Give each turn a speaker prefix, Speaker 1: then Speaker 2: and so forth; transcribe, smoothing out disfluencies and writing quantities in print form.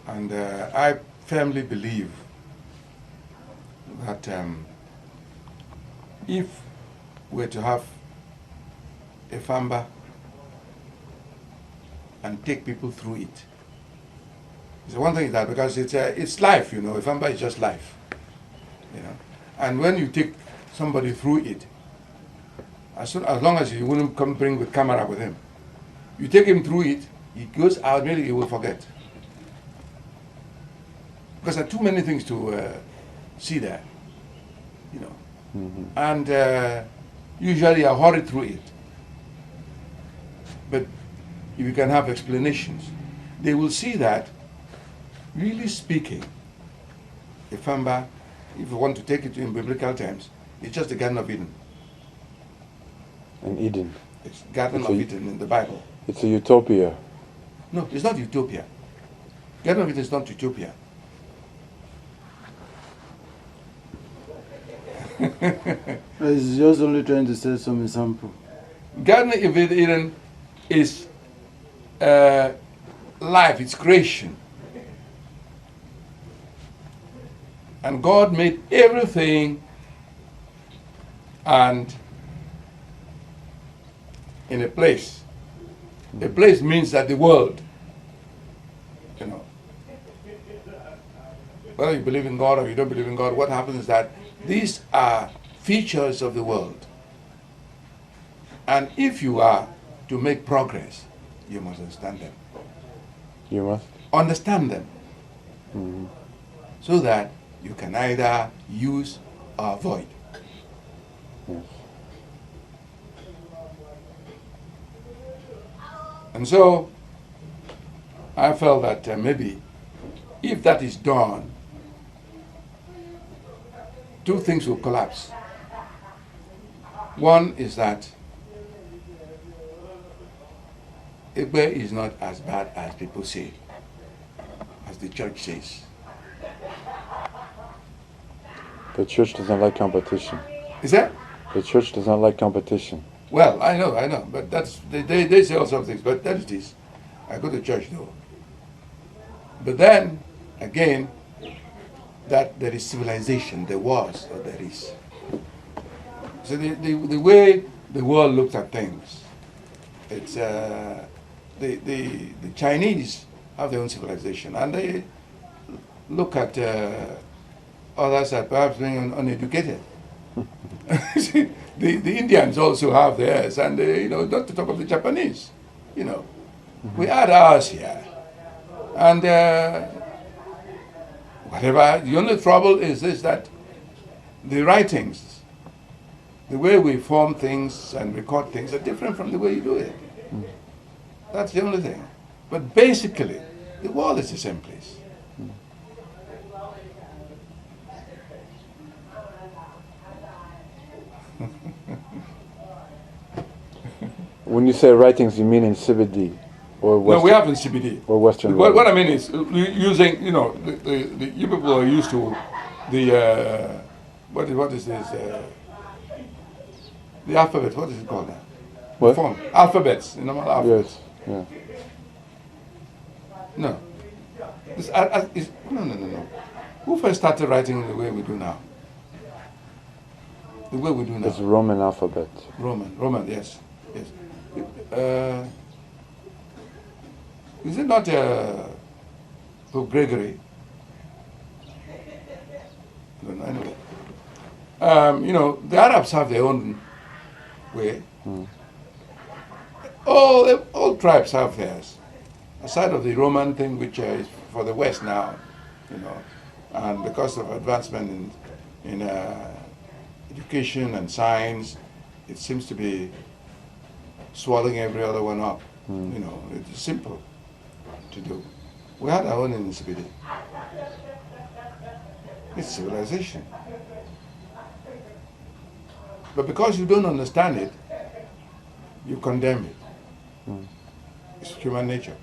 Speaker 1: And I firmly believe that if we're to have Efamba and take people through it, so one thing is that because it's life, you know, Efamba is just life, you know, and when you take somebody through it, as long as you wouldn't come bring the camera with him, you take him through it, he goes out, maybe he will forget. Because there are too many things to see there, you know. Mm-hmm. And usually I hurry through it. But if you can have explanations, they will see that, really speaking, Efamba, if you want to take it in biblical terms, it's just the Garden of Eden.
Speaker 2: In Eden.
Speaker 1: It's Garden of Eden in the Bible.
Speaker 2: It's a utopia.
Speaker 1: No, it's not utopia. Garden of Eden is not utopia.
Speaker 3: He's just only trying to set some example.
Speaker 1: Garden of Eden is life, it's creation. And God made everything, and in a place. A place means that the world, you know. Whether you believe in God or you don't believe in God, what happens is that these are features of the world. And if you are to make progress, you must understand them.
Speaker 2: You must?
Speaker 1: Understand them.
Speaker 2: Mm-hmm.
Speaker 1: So that you can either use or avoid.
Speaker 2: Yes.
Speaker 1: And so, I felt that maybe if that is done, two things will collapse. One is that Ekpe is not as bad as people say, as the church says.
Speaker 2: The church does not like competition.
Speaker 1: Is that?
Speaker 2: The church does not like competition.
Speaker 1: Well, I know, but that's they say all sorts of things, but that it is. I go to church though. But then, again, that there is civilization, there was, or there is. So the way the world looks at things, it's the Chinese have their own civilization, and they look at others as perhaps being uneducated. The Indians also have theirs, and you know, not to talk of the Japanese, you know. Mm-hmm. We had ours here, and whatever. The only trouble is this: that the writings, the way we form things and record things, are different from the way you do it. Mm. That's the only thing. But basically, the world is the same place. Mm.
Speaker 2: When you say writings, you mean in CBD or Western?
Speaker 1: No, we have in CBD.
Speaker 2: Or Western.
Speaker 1: What I mean is using, you know, you people are used to the what is this? The alphabet. What is it called now?
Speaker 2: What?
Speaker 1: Form alphabets. The normal alphabets.
Speaker 2: Yes. Yeah.
Speaker 1: No. No. Who first started writing the way we do now? The way we do now.
Speaker 2: It's Roman alphabet.
Speaker 1: Roman. Yes. Is it not Pope Gregory? I don't know, anyway. You know, the Arabs have their own way. Mm. All tribes have theirs. Aside of the Roman thing, which is for the West now, you know, and because of advancement in education and science, it seems to be swallowing every other one up. Mm. You know, it's simple to do. We had our own in CBD. It's civilization. But because you don't understand it, you condemn it. Mm. It's human nature.